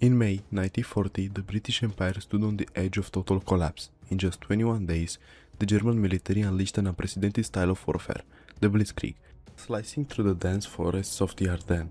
In May 1940, the British Empire stood on the edge of total collapse. In just 21 days, the German military unleashed an unprecedented style of warfare, the Blitzkrieg, slicing through the dense forests of the Ardennes.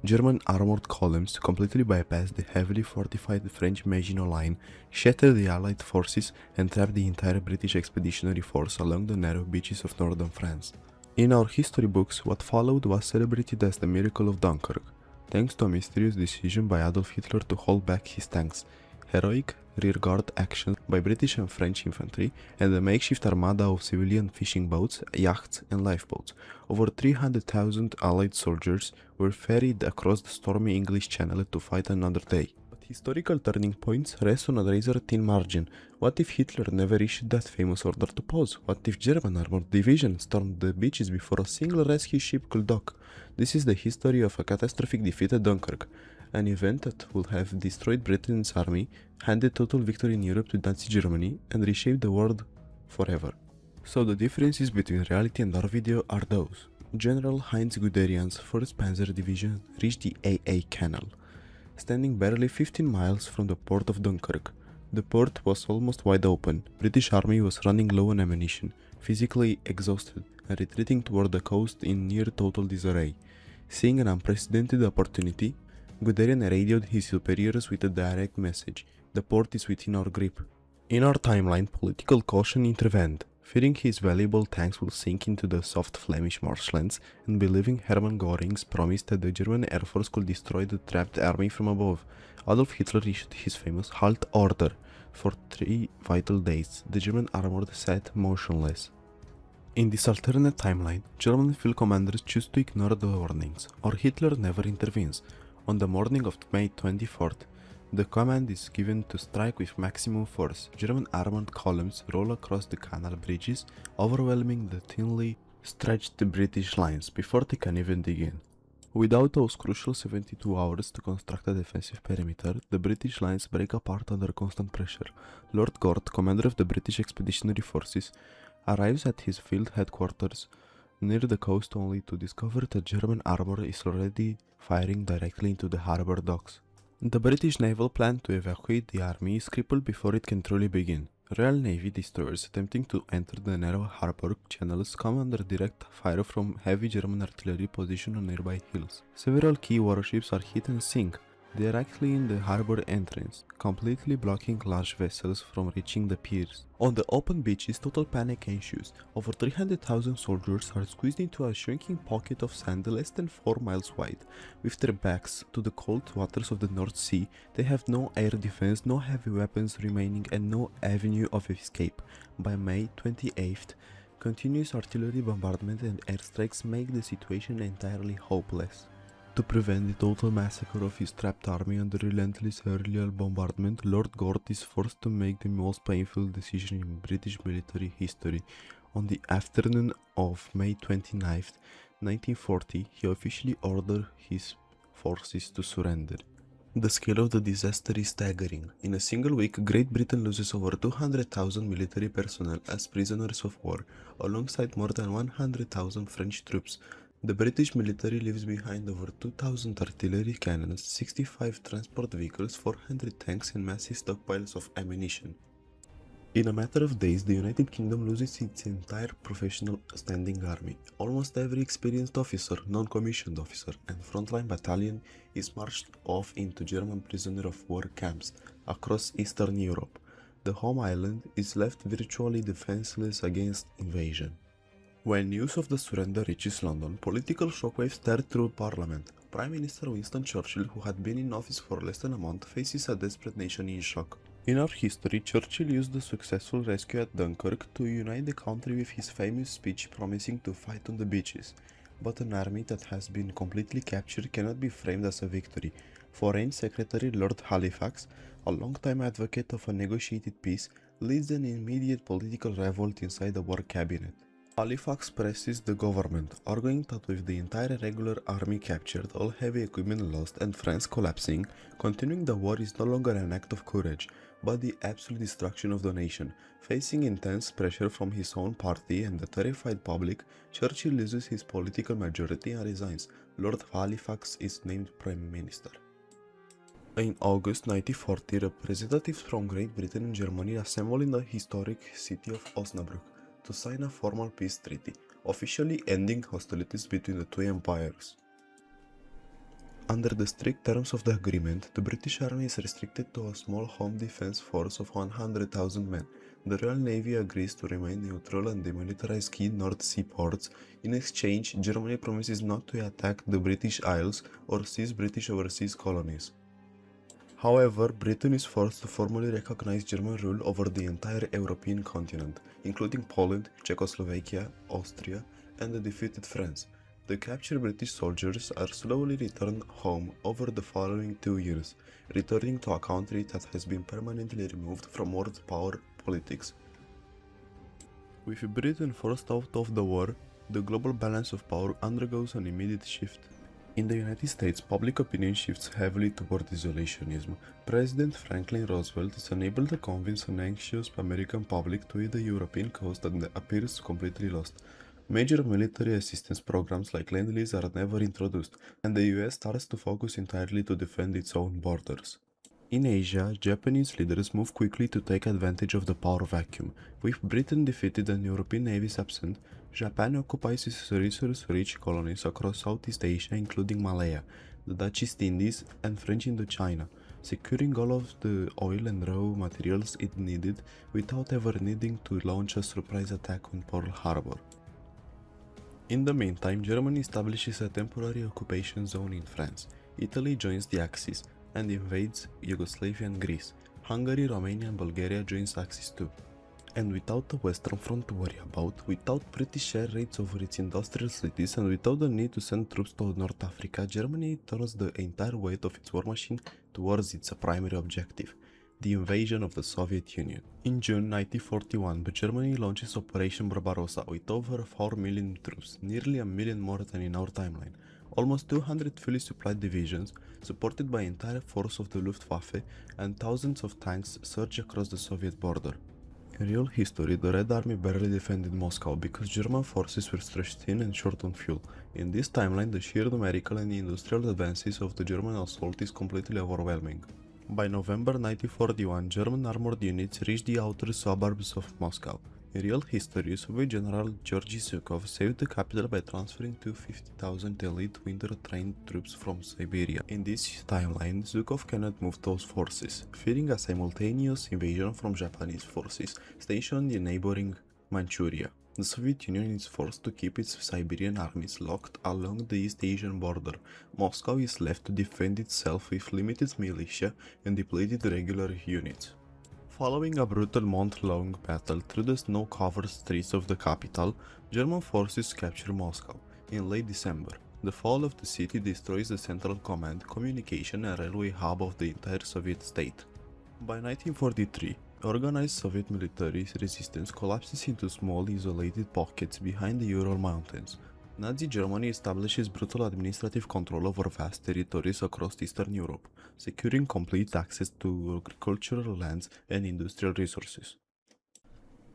German armored columns completely bypassed the heavily fortified French Maginot Line, shattered the Allied forces, and trapped the entire British expeditionary force along the narrow beaches of northern France. In our history books, what followed was celebrated as the miracle of Dunkirk, thanks to a mysterious decision by Adolf Hitler to hold back his tanks, heroic rearguard actions by British and French infantry, and a makeshift armada of civilian fishing boats, yachts, and lifeboats. Over 300,000 Allied soldiers were ferried across the stormy English Channel to fight another day. But historical turning points rest on a razor-thin margin. What if Hitler never issued that famous order to pause? What if German armored division stormed the beaches before a single rescue ship could dock? This is the history of a catastrophic defeat at Dunkirk, an event that would have destroyed Britain's army, handed total victory in Europe to Nazi Germany, and reshaped the world forever. So the differences between reality and our video are those. General Heinz Guderian's 1st Panzer Division reached the AA Canal, standing barely 15 miles from the port of Dunkirk. The port was almost wide open. British army was running low on ammunition, physically exhausted, and retreating toward the coast in near total disarray. Seeing an unprecedented opportunity, Guderian radioed his superiors with a direct message: "The port is within our grip." In our timeline, political caution intervened, fearing his valuable tanks would sink into the soft Flemish marshlands, and believing Hermann Göring's promise that the German Air Force could destroy the trapped army from above. Adolf Hitler issued his famous halt order. For 3 vital days, the German armor sat motionless. In this alternate timeline, German field commanders choose to ignore the warnings, or Hitler never intervenes. On the morning of May 24th, the command is given to strike with maximum force. German armored columns roll across the canal bridges, overwhelming the thinly stretched British lines before they can even begin. Without those crucial 72 hours to construct a defensive perimeter, the British lines break apart under constant pressure. Lord Gort, commander of the British Expeditionary Forces, arrives at his field headquarters near the coast only to discover that German armor is already firing directly into the harbor docks. The British naval plan to evacuate the army is crippled before it can truly begin. Royal Navy destroyers attempting to enter the narrow harbor channels come under direct fire from heavy German artillery positioned on nearby hills. Several key warships are hit and sink, directly in the harbor entrance, completely blocking large vessels from reaching the piers. On the open beaches, total panic ensues. Over 300,000 soldiers are squeezed into a shrinking pocket of sand less than 4 miles wide. With their backs to the cold waters of the North Sea, they have no air defense, no heavy weapons remaining, and no avenue of escape. By May 28th, continuous artillery bombardment and airstrikes make the situation entirely hopeless. To prevent the total massacre of his trapped army and the relentless aerial bombardment, Lord Gort is forced to make the most painful decision in British military history. On the afternoon of May 29, 1940, he officially ordered his forces to surrender. The scale of the disaster is staggering. In a single week, Great Britain loses over 200,000 military personnel as prisoners of war, alongside more than 100,000 French troops. The British military leaves behind over 2,000 artillery cannons, 65 transport vehicles, 400 tanks, and massive stockpiles of ammunition. In a matter of days, the United Kingdom loses its entire professional standing army. Almost every experienced officer, non-commissioned officer, and frontline battalion is marched off into German prisoner of war camps across Eastern Europe. The home island is left virtually defenseless against invasion. When news of the surrender reaches London, political shockwaves tear through Parliament. Prime Minister Winston Churchill, who had been in office for less than a month, faces a desperate nation in shock. In our history, Churchill used the successful rescue at Dunkirk to unite the country with his famous speech promising to fight on the beaches. But an army that has been completely captured cannot be framed as a victory. Foreign Secretary Lord Halifax, a long-time advocate of a negotiated peace, leads an immediate political revolt inside the war cabinet. Halifax presses the government, arguing that with the entire regular army captured, all heavy equipment lost, and France collapsing, continuing the war is no longer an act of courage, but the absolute destruction of the nation. Facing intense pressure from his own party and the terrified public, Churchill loses his political majority and resigns. Lord Halifax is named Prime Minister. In August 1940, representatives from Great Britain and Germany assembled in the historic city of Osnabrück to sign a formal peace treaty, officially ending hostilities between the two empires. Under the strict terms of the agreement, the British Army is restricted to a small home defense force of 100,000 men. The Royal Navy agrees to remain neutral and demilitarize key North Sea ports. In exchange, Germany promises not to attack the British Isles or seize British overseas colonies. However, Britain is forced to formally recognize German rule over the entire European continent, including Poland, Czechoslovakia, Austria, and the defeated France. The captured British soldiers are slowly returned home over the following 2 years, returning to a country that has been permanently removed from world power politics. With Britain forced out of the war, the global balance of power undergoes an immediate shift. In the United States, public opinion shifts heavily toward isolationism. President Franklin Roosevelt is unable to convince an anxious American public to hit the European coast that appears completely lost. Major military assistance programs like Lend-Lease are never introduced, and the US starts to focus entirely to defend its own borders. In Asia, Japanese leaders move quickly to take advantage of the power vacuum. With Britain defeated and European navies absent, Japan occupies its resource-rich colonies across Southeast Asia, including Malaya, the Dutch East Indies, and French Indochina, securing all of the oil and raw materials it needed without ever needing to launch a surprise attack on Pearl Harbor. In the meantime, Germany establishes a temporary occupation zone in France. Italy joins the Axis and invades Yugoslavia and Greece. Hungary, Romania and Bulgaria joins Axis too. And without the Western Front to worry about, without British air raids over its industrial cities, and without the need to send troops to North Africa, Germany turns the entire weight of its war machine towards its primary objective, the invasion of the Soviet Union. In June 1941, Germany launches Operation Barbarossa with over 4 million troops, nearly a million more than in our timeline. Almost 200 fully supplied divisions, supported by the entire force of the Luftwaffe, and thousands of tanks surge across the Soviet border. In real history, the Red Army barely defended Moscow because German forces were stretched thin and short on fuel. In this timeline, the sheer numerical and industrial advances of the German assault is completely overwhelming. By November 1941, German armored units reached the outer suburbs of Moscow. In real history, Soviet General Georgy Zhukov saved the capital by transferring 250,000 elite winter-trained troops from Siberia. In this timeline, Zhukov cannot move those forces, fearing a simultaneous invasion from Japanese forces stationed in neighboring Manchuria. The Soviet Union is forced to keep its Siberian armies locked along the East Asian border. Moscow is left to defend itself with limited militia and depleted regular units. Following a brutal month-long battle through the snow-covered streets of the capital, German forces capture Moscow. In late December, the fall of the city destroys the central command, communication and railway hub of the entire Soviet state. By 1943, organized Soviet military resistance collapses into small, isolated pockets behind the Ural Mountains. Nazi Germany establishes brutal administrative control over vast territories across Eastern Europe, securing complete access to agricultural lands and industrial resources.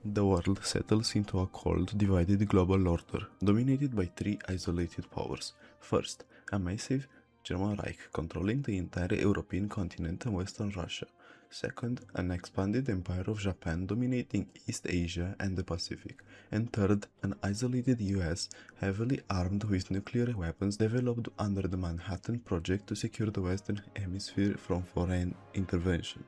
The world settles into a cold, divided global order, dominated by three isolated powers. First, a massive German Reich controlling the entire European continent and Western Russia. Second, an expanded empire of Japan dominating East Asia and the Pacific. And third, an isolated US heavily armed with nuclear weapons developed under the Manhattan Project to secure the Western Hemisphere from foreign intervention.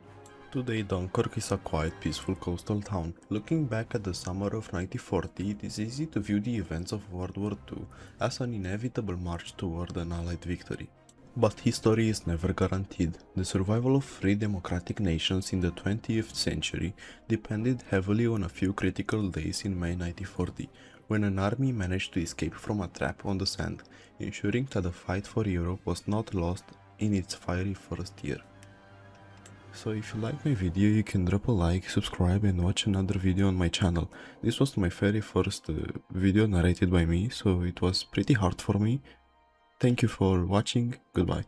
Today, Dunkirk is a quiet, peaceful coastal town. Looking back at the summer of 1940, it is easy to view the events of World War II as an inevitable march toward an Allied victory. But history is never guaranteed. The survival of free democratic nations in the 20th century depended heavily on a few critical days in May 1940, when an army managed to escape from a trap on the sand, ensuring that the fight for Europe was not lost in its fiery first year. So if you like my video, you can drop a like, subscribe and watch another video on my channel. This was my very first video narrated by me, so it was pretty hard for me. Thank you for watching, goodbye.